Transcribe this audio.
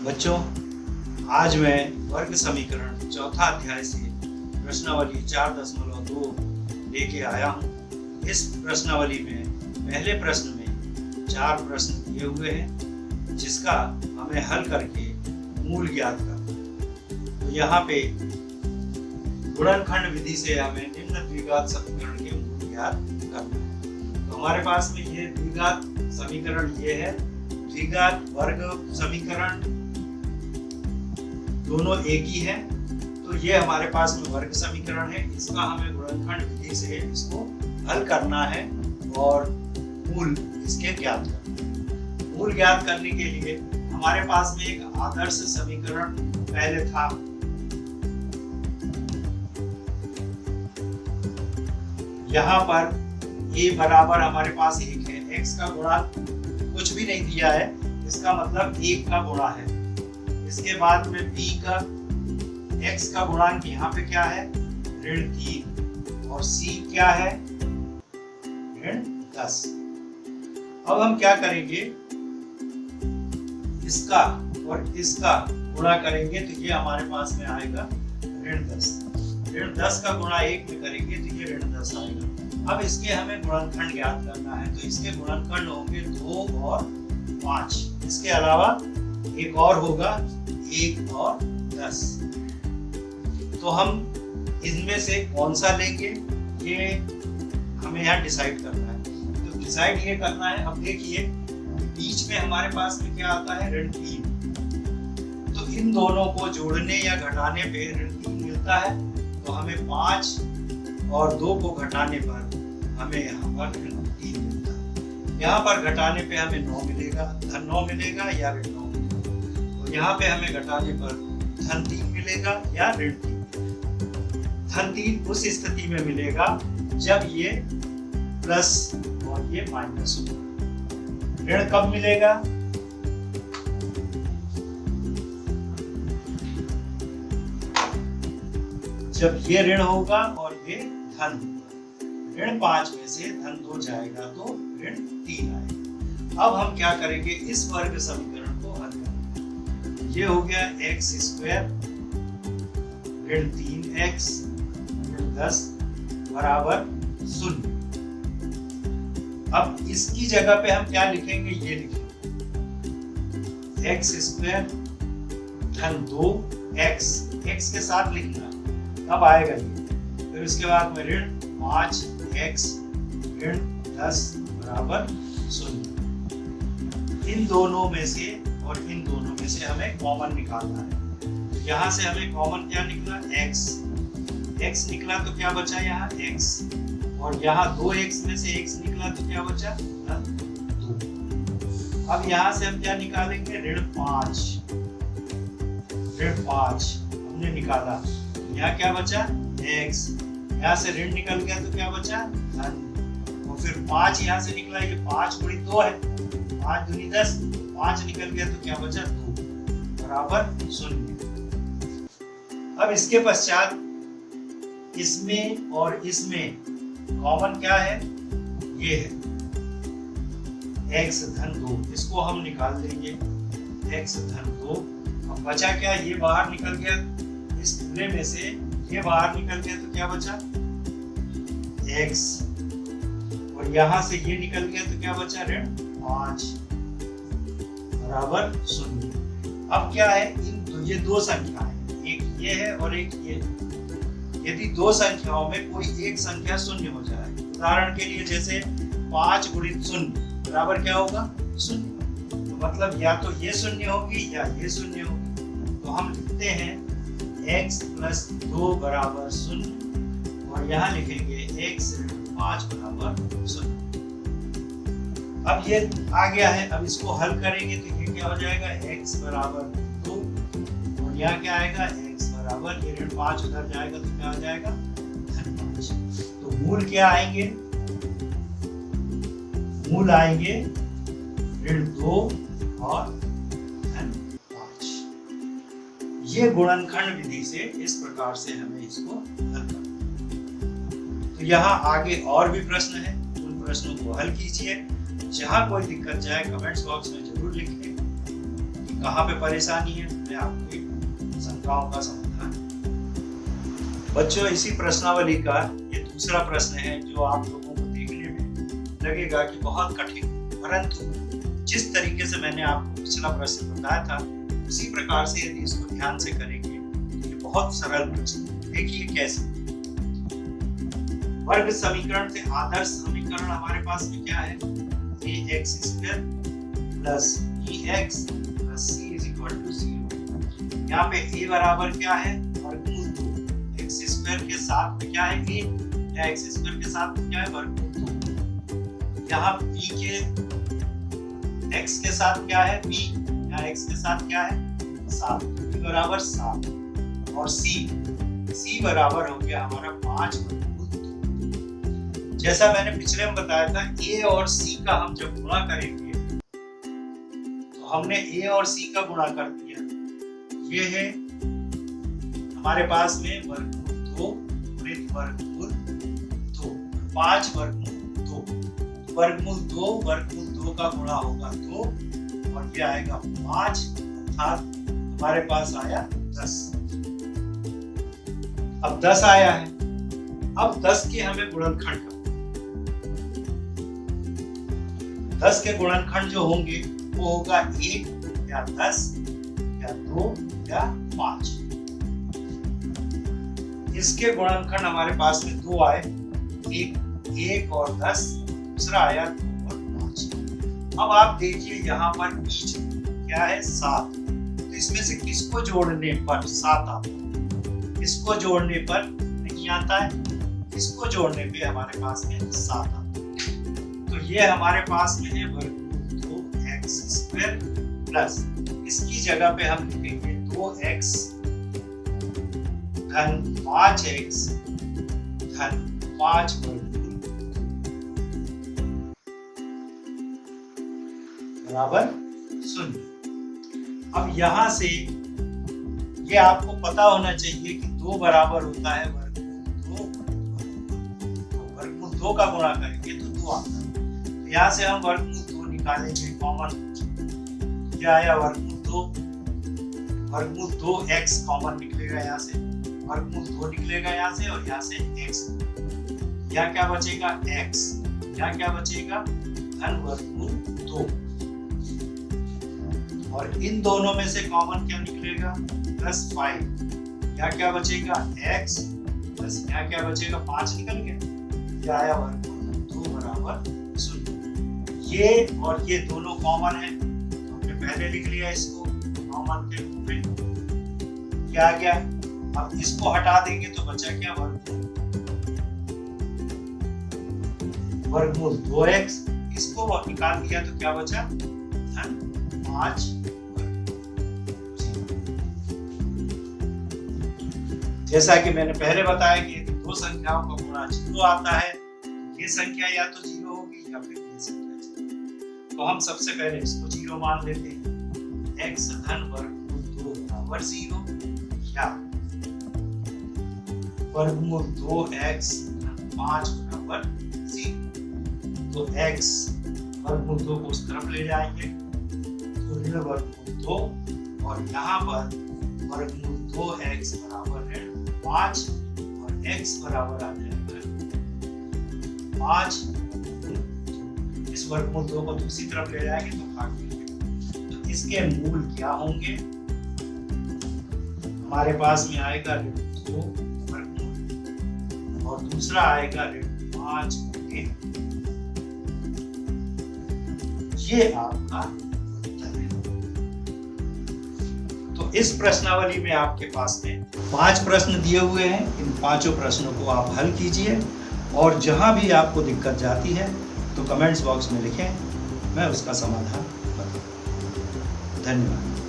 बच्चों, आज मैं वर्ग समीकरण चौथा अध्याय से प्रश्नावली 4.2 लेके आया हूँ। इस प्रश्नावली में पहले प्रश्न में 4 प्रश्न दिए हुए हैं जिसका हमें हल करके मूल ज्ञात करना। तो यहाँ पे गुणनखंड विधि से हमें निम्न द्विघात समीकरण के मूल ज्ञात करना है। तो हमारे पास में ये द्विघात समीकरण ये है। द्विघात वर्ग समीकरण दोनों एक ही है, तो ये हमारे पास में वर्ग समीकरण है। इसका हमें गुणनखंड विधि से इसको हल करना है और मूल इसके ज्ञात करना। मूल ज्ञात करने के लिए हमारे पास में एक आदर्श समीकरण पहले था। यहाँ पर a बराबर हमारे पास 1 है। x का गुणांक कुछ भी नहीं दिया है, इसका मतलब 1 का गुणा है। इसके बाद में b का x का गुणांक यहाँ पे क्या है, -3, और c क्या है, -10। अब हम क्या करेंगे, इसका और इसका गुणा करेंगे तो ये हमारे पास में आएगा -10। -10 का गुणा 1 में करेंगे तो ये -10 आएगा। अब इसके हमें गुणनखंड ज्ञात करना है, तो इसके गुणनखंड होंगे 2 और 5। इसके अलावा एक और होगा 1 और 10। तो हम इनमें से कौन सा लेंगे ये हमें यहाँ डिसाइड करना है। तो डिसाइड ये करना है, अब देखिए बीच में हमारे पास में क्या आता है, ऋण 3। तो इन दोनों को जोड़ने या घटाने पे ऋण 3 मिलता है। तो हमें 5 और 2 को घटाने पर हमें यहाँ पर ऋण 3 मिलता है। यहाँ पर घटाने पे हमें 9 मिलेगा, धन 9 मिलेगा या ऋण 9 मिलेगा। तो यहाँ पे हमें घटाने पर धन 3 मिलेगा या ऋण 3। धन 3 उस स्थिति में मिलेगा जब ये प्लस और ये माइनस होगा। ऋण कब मिलेगा, जब ये ऋण होगा और ये धन होगा। ऋण 5 में से धन 2 जाएगा तो ऋण 3 आएगा। अब हम क्या करेंगे, इस वर्ग समीकरण को हल करेंगे। ये हो गया x² ऋण 3x ऋण 10 बराबर 0। अब इसकी जगह पे हम क्या लिखेंगे, ये लिखेंगे x² धन 2x, x के साथ लिखना तब आएगा ये। फिर उसके बाद में ऋण 5x ऋण 10 बराबर 0। इन दोनों में से और इन दोनों में से हमें कॉमन निकालना है। यहाँ से हमें कॉमन क्या निकला, x निकला तो क्या बचा यहाँ x, और यहाँ 2x में से x निकला तो क्या बचा 2। अब यहाँ से हम क्या निकालेंगे, ऋण 5 हमने निकाला, यहाँ क्या बचा x, यहाँ से ऋण निकल गया तो क्या बचा धन, और फिर 5 यहाँ से निकला, ये 5 × 2 है, 5 दूनी 10, 5 निकल गया तो क्या बचा 2 बराबर 0। अब इसके पश्चात इसमें और इसमें कॉमन क्या है, ये है x धन 2, इसको हम निकाल देंगे x धन 2। अब बचा क्या, ये बाहर निकल गया, इस टुकड़े में से ये बाहर निकल गया तो क्या बचा x, और यहां से ये निकल गया तो क्या बचा ऋण 5 बराबर 0। अब क्या है, ये 2 संख्या है, एक ये है और एक ये है। यदि 2 संख्याओं में कोई एक संख्या शून्य हो जाए, उदाहरण के लिए जैसे 5 × 0 बराबर क्या होगा 0, तो मतलब या तो ये शून्य होगी या ये शून्य होगी। तो हम लिखते हैं x + 2 बराबर 0, और यहाँ लिखेंगे x ऋण 5 बराबर 0। अब ये आ गया है, अब इसको हल करेंगे तो ये क्या हो जाएगा, x बराबर 2, और यहाँ क्या आएगा x बराबर, ये ऋण 5 उधर जाएगा तो क्या हो जाएगा धन 5। तो मूल क्या आएंगे, मूल आएंगे ऋण 2 और धन 5। ये गुणनखंड विधि से इस प्रकार से हमें इसको हल करना है। तो यहाँ आगे और भी प्रश्न है, उन प्रश्नों को हल कीजिए। जहाँ कोई दिक्कत जाए कमेंट्स बॉक्स में जरूर लिखें कि कहाँ पे परेशानी है, मैं आपको एक शंकाओं का समाधान। बच्चों, इसी प्रश्नावली का ये दूसरा प्रश्न है जो आप लोगों को देखने में लगेगा कि बहुत कठिन, परंतु जिस तरीके से मैंने आपको पिछला प्रश्न बताया था उसी प्रकार से यदि इसको ध्यान से करेंगे तो ये बहुत सरल प्रश्न। देखिए कैसे। वर्ग समीकरण से आदर्श समीकरण हमारे पास में क्या है, ax square plus bx plus c is equal to 0। यहाँ पे a बराबर क्या है, वर्गमूल 2। x स्क्वायर के साथ में क्या है a, या x स्क्वायर के साथ में क्या है, वर्गमूल 2। यहाँ b के x के साथ क्या है, b, या x के साथ क्या है, 7, b बराबर 7। और c बराबर हो गया हमारा 5 वर्गमूल 2। जैसा मैंने पिछले में बताया था, a और c का हम जब गुणा करेंगे तो हमने a और c का गुणा कर दिया, ये है हमारे पास में वर्गमूल 2 गुणित वर्गमूल 2, 5 वर्गमूल 2। वर्गमूल 2 का गुणा होगा 2 और ये आएगा 5, अर्थात हमारे पास आया 10। अब 10 आया है, अब 10 के हमें गुणनखंड 10 के गुणनखंड जो होंगे वो होगा 1 या 10 या 2 या 5। इसके गुणनखंड हमारे पास में 2 आए, एक और 10, दूसरा आया 2 और 5। अब आप देखिए यहाँ पर बीच क्या है, 7। तो इसमें से किसको जोड़ने पर 7 आता है, इसको जोड़ने पर नहीं आता है, इसको जोड़ने पे हमारे पास में 7 आता है। तो ये हमारे पास में है वर्गमूल 2x स्क्वायर प्लस, इसकी जगह पे हम लिखेंगे 2x धन 5x धन 5 वर्गमूल बराबर 0। अब यहां से ये आपको पता होना चाहिए कि 2 बराबर होता है वर्गमूल 2 का गुणा करेंगे तो 2 आता है। यहाँ से हम वर्गमूल 2 निकालेंगे कॉमन, क्या आया वर्गमूल 2x कॉमन निकलेगा, यहाँ से वर्गमूल 2 निकलेगा यहाँ से, और यहाँ से x, यहाँ क्या बचेगा x, यहाँ क्या बचेगा धन वर्गमूल 2, और इन दोनों में से कॉमन क्या निकलेगा प्लस 5, यहाँ क्या बचेगा x प्लस यहाँ क्या बचेगा 5 निकल गया, यह आया वर्गमूल 2 बराबर 0। ये और ये दोनों कॉमन है, तो हमने पहले लिख लिया इसको कॉमन के रूप में, क्या आ गया। अब इसको हटा देंगे तो बचा क्या, वर्गमूल 2x, इसको निकाल दिया तो क्या बचा धन 5। जैसा कि मैंने पहले बताया कि यदि दो संख्याओं का गुणा 0 आता है, ये संख्या या तो 0 होगी या फिर ये संख्या 0। तो हम सबसे पहले इसको 0 मान लेते हैं, x धन वर्गमूल 2 बराबर 0, या वर्गमूल 2x धन 5 बराबर 0। तो x वर्गमूल 2 को उस तरफ ले जाएंगे तो ऋण वर्गमूल 2, और यहाँ पर वर्गमूल 2x बराबर है 5 और x बराबर आ जाएगा 5। इस वर्गमूल 2 को दूसरी तरफ ले जाएंगे तो भाग देंगे, तो इसके मूल क्या होंगे, हमारे पास में आएगा ऋण 2 वर्गमूल और दूसरा आएगा ऋण 5। ये आपका उत्तर है। तो इस प्रश्नावली में आपके पास में 5 प्रश्न दिए हुए हैं, इन 5 प्रश्नों को आप हल कीजिए, और जहां भी आपको दिक्कत जाती है तो कमेंट्स बॉक्स में लिखें, मैं उसका समाधान बताऊंगा। धन्यवाद।